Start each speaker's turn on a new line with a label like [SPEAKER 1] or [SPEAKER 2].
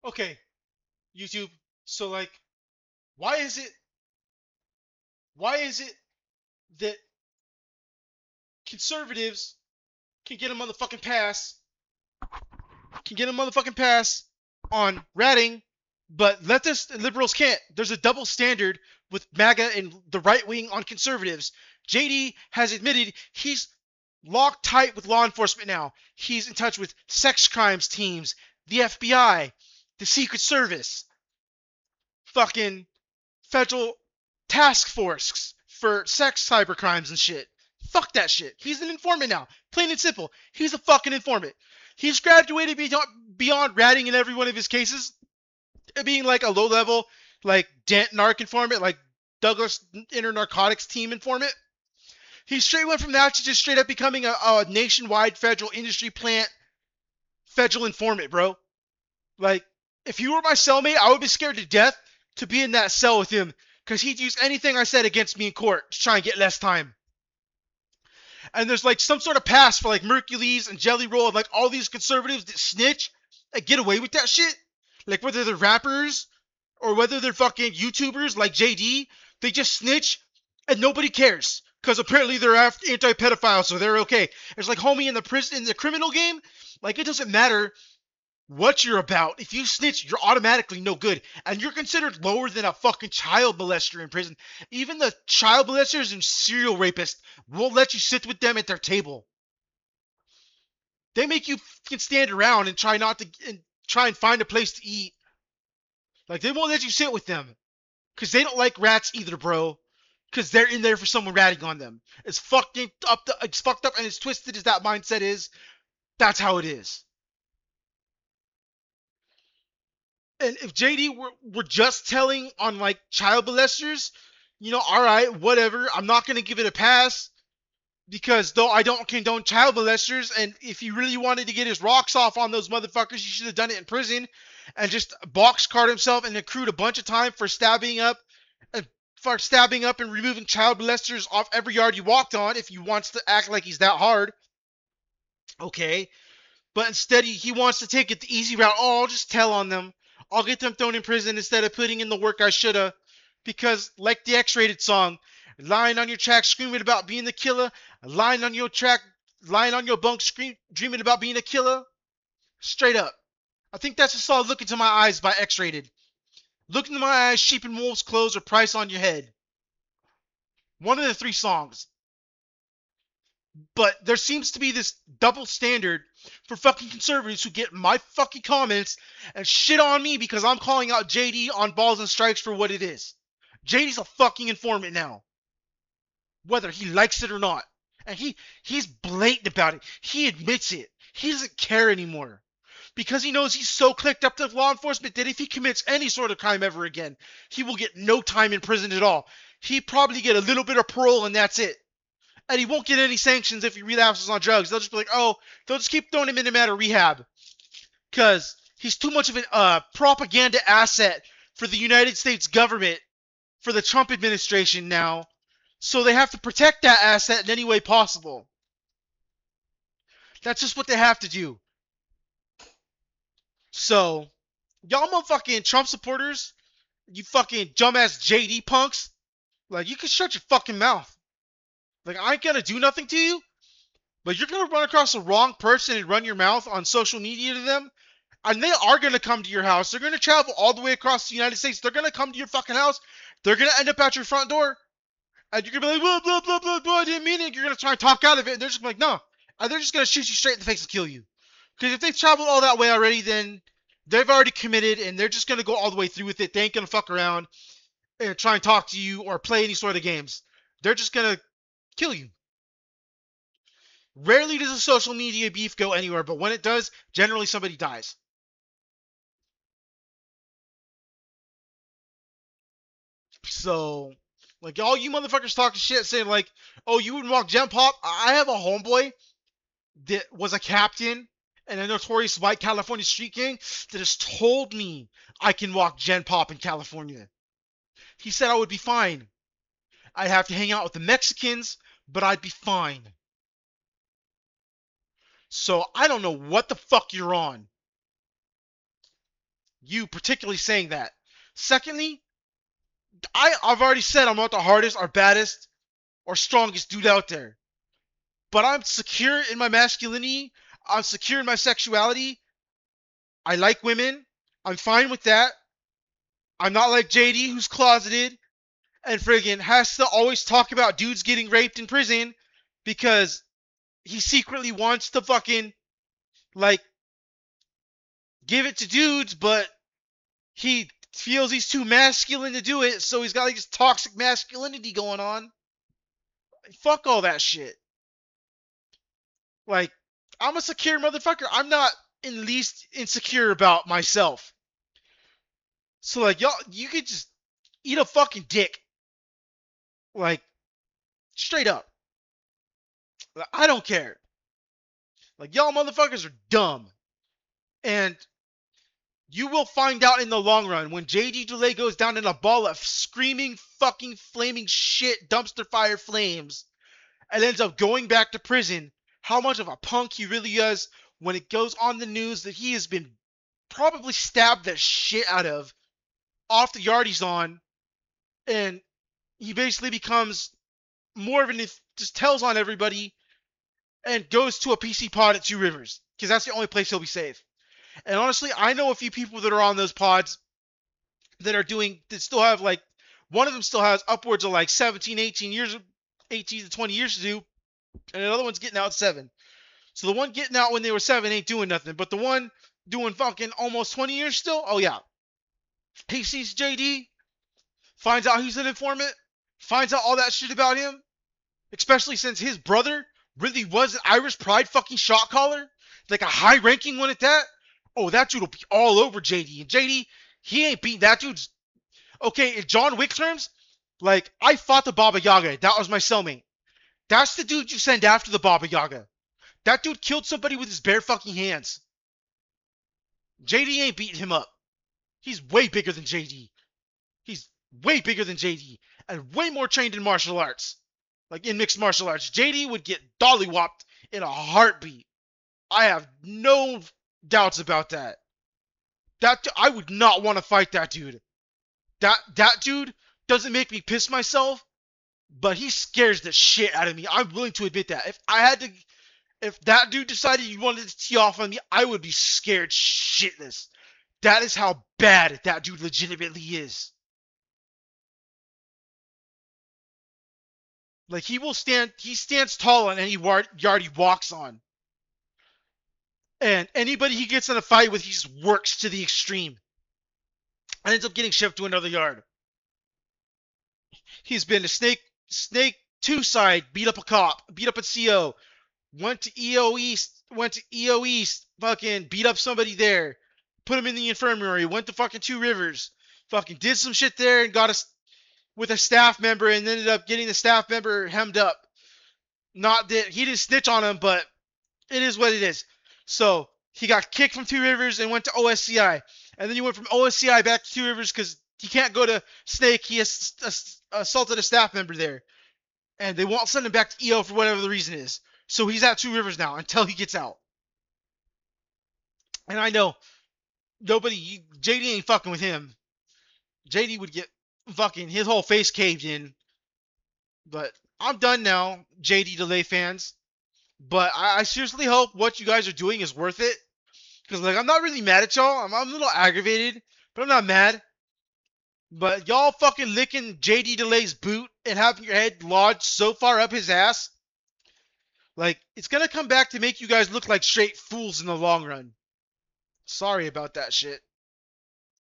[SPEAKER 1] Okay, YouTube. So like, why is it? Why is it that conservatives can get a motherfucking pass? Can get a motherfucking pass on ratting, but leftists and liberals can't. There's a double standard with MAGA and the right wing on conservatives. JD has admitted he's locked tight with law enforcement now. He's in touch with sex crimes teams, the FBI, the Secret Service, fucking federal task force for sex cyber crimes and shit. Fuck that shit. He's an informant now. Plain and simple. He's a fucking informant. He's graduated beyond ratting in every one of his cases, being like a low level, like Dent narc informant, like Douglas Inter Narcotics Team informant. He straight went from that to just straight up becoming a nationwide federal industry plant federal informant, bro. Like, if you were my cellmate, I would be scared to death to be in that cell with him because he'd use anything I said against me in court to try and get less time. And there's like some sort of pass for like Mercules and Jelly Roll and like all these conservatives that snitch and get away with that shit. Like whether they're rappers or whether they're fucking YouTubers like JD, they just snitch and nobody cares. Because apparently they're anti-pedophile, so they're okay. It's like, homie, in the prison, in the criminal game, like it doesn't matter what you're about. If you snitch, you're automatically no good. And you're considered lower than a fucking child molester in prison. Even the child molesters and serial rapists won't let you sit with them at their table. They make you fucking stand around and try and find a place to eat. Like, they won't let you sit with them. Because they don't like rats either, bro. Because they're in there for someone ratting on them. It's fucked up and as twisted as that mindset is, that's how it is. And if JD were just telling on like child molesters, all right, whatever. I'm not gonna give it a pass because though I don't condone child molesters, and if he really wanted to get his rocks off on those motherfuckers, he should have done it in prison and just boxcarred himself and accrued a bunch of time for stabbing up and removing child molesters off every yard he walked on. If he wants to act like he's that hard, okay. But instead, he wants to take it the easy route. Oh, I'll just tell on them. I'll get them thrown in prison instead of putting in the work I shoulda. Because, like the X-Rated song, lying on your track screaming about being the killer, lying on your track, lying on your bunk dreaming about being a killer. Straight up. I think that's a song, Look Into My Eyes by X-Rated. Look into my eyes, sheep in wolf's clothes, or price on your head. One of the three songs. But there seems to be this double standard for fucking conservatives who get my fucking comments and shit on me because I'm calling out JD on Balls and Strikes for what it is. JD's a fucking informant now. Whether he likes it or not. And he's blatant about it. He admits it. He doesn't care anymore. Because he knows he's so clicked up to law enforcement that if he commits any sort of crime ever again, he will get no time in prison at all. He'd probably get a little bit of parole and that's it. And he won't get any sanctions if he relapses on drugs. They'll just be like, oh, they'll just keep throwing him in and out of rehab. Because he's too much of a propaganda asset for the United States government, for the Trump administration now. So they have to protect that asset in any way possible. That's just what they have to do. So, y'all motherfucking Trump supporters, you fucking dumbass JD punks, like, you can shut your fucking mouth. Like, I ain't gonna do nothing to you, but you're gonna run across the wrong person and run your mouth on social media to them, and they are gonna come to your house. They're gonna travel all the way across the United States. They're gonna come to your fucking house. They're gonna end up at your front door, and you're gonna be like, blah, blah, blah, blah, blah, I didn't mean it. You're gonna try and talk out of it, and they're just gonna be like, no. And they're just gonna shoot you straight in the face and kill you. Because if they've traveled all that way already, then they've already committed, and they're just gonna go all the way through with it. They ain't gonna fuck around and try and talk to you or play any sort of games. They're just gonna kill you. Rarely does a social media beef go anywhere, but when it does, generally somebody dies. So, like, all you motherfuckers talking shit saying, like, oh, you wouldn't walk Gen Pop? I have a homeboy that was a captain in a notorious white California street gang that has told me I can walk Gen Pop in California. He said I would be fine. I'd have to hang out with the Mexicans, but I'd be fine. So I don't know what the fuck you're on. You particularly saying that. Secondly, I've already said I'm not the hardest or baddest or strongest dude out there. But I'm secure in my masculinity. I'm secure in my sexuality. I like women. I'm fine with that. I'm not like JD, who's closeted and friggin' has to always talk about dudes getting raped in prison because he secretly wants to fucking, like, give it to dudes, but he feels he's too masculine to do it, so he's got like this toxic masculinity going on. Fuck all that shit. Like, I'm a secure motherfucker. I'm not in least insecure about myself. So like y'all, you could just eat a fucking dick. Like, straight up. Like, I don't care. Like, y'all motherfuckers are dumb. And you will find out in the long run when JD Delay goes down in a ball of screaming fucking flaming shit dumpster fire flames and ends up going back to prison how much of a punk he really is when it goes on the news that he has been probably stabbed the shit out of off the yard he's on, and he basically becomes more of an just tells on everybody and goes to a PC pod at Two Rivers because that's the only place he'll be safe. And honestly, I know a few people that are on those pods that are doing that still have like one of them still has upwards of like 17, 18 years, 18 to 20 years to do, and another one's getting out 7. So the one getting out when they were 7 ain't doing nothing, but the one doing fucking almost 20 years still, oh yeah. He sees JD, finds out he's an informant, finds out all that shit about him, especially since his brother really was an Irish Pride fucking shot caller, like a high-ranking one at that. Oh, that dude will be all over JD. And JD, he ain't beating that dude's. Okay, in John Wick terms, like, I fought the Baba Yaga. That was my cellmate. That's the dude you send after the Baba Yaga. That dude killed somebody with his bare fucking hands. JD ain't beating him up. He's way bigger than JD. He's way bigger than JD. And way more trained in martial arts. Like, in mixed martial arts. JD would get dollywopped in a heartbeat. I have no doubts about that. I would not want to fight that dude. That dude doesn't make me piss myself, but he scares the shit out of me. I'm willing to admit that. If that dude decided he wanted to tee off on me, I would be scared shitless. That is how bad that dude legitimately is. Like, he stands tall on any yard he walks on. And anybody he gets in a fight with, he just works to the extreme. And ends up getting shipped to another yard. He's been to Snake 2 side, beat up a cop, beat up a CO, went to EO East, fucking beat up somebody there, put him in the infirmary, went to fucking Two Rivers, fucking did some shit there and got us with a staff member and ended up getting the staff member hemmed up. Not that he didn't snitch on him, but it is what it is. So he got kicked from Two Rivers and went to OSCI. And then he went from OSCI back to Two Rivers because he can't go to Snake. He assaulted a staff member there. And they won't send him back to EO for whatever the reason is. So he's at Two Rivers now until he gets out. And I know JD ain't fucking with him. JD would get fucking his whole face caved in. But I'm done now, JD Delay fans. But I seriously hope what you guys are doing is worth it. Because, like, I'm not really mad at y'all. I'm a little aggravated, but I'm not mad. But y'all fucking licking JD Delay's boot and having your head lodged so far up his ass, like, it's going to come back to make you guys look like straight fools in the long run. Sorry about that shit.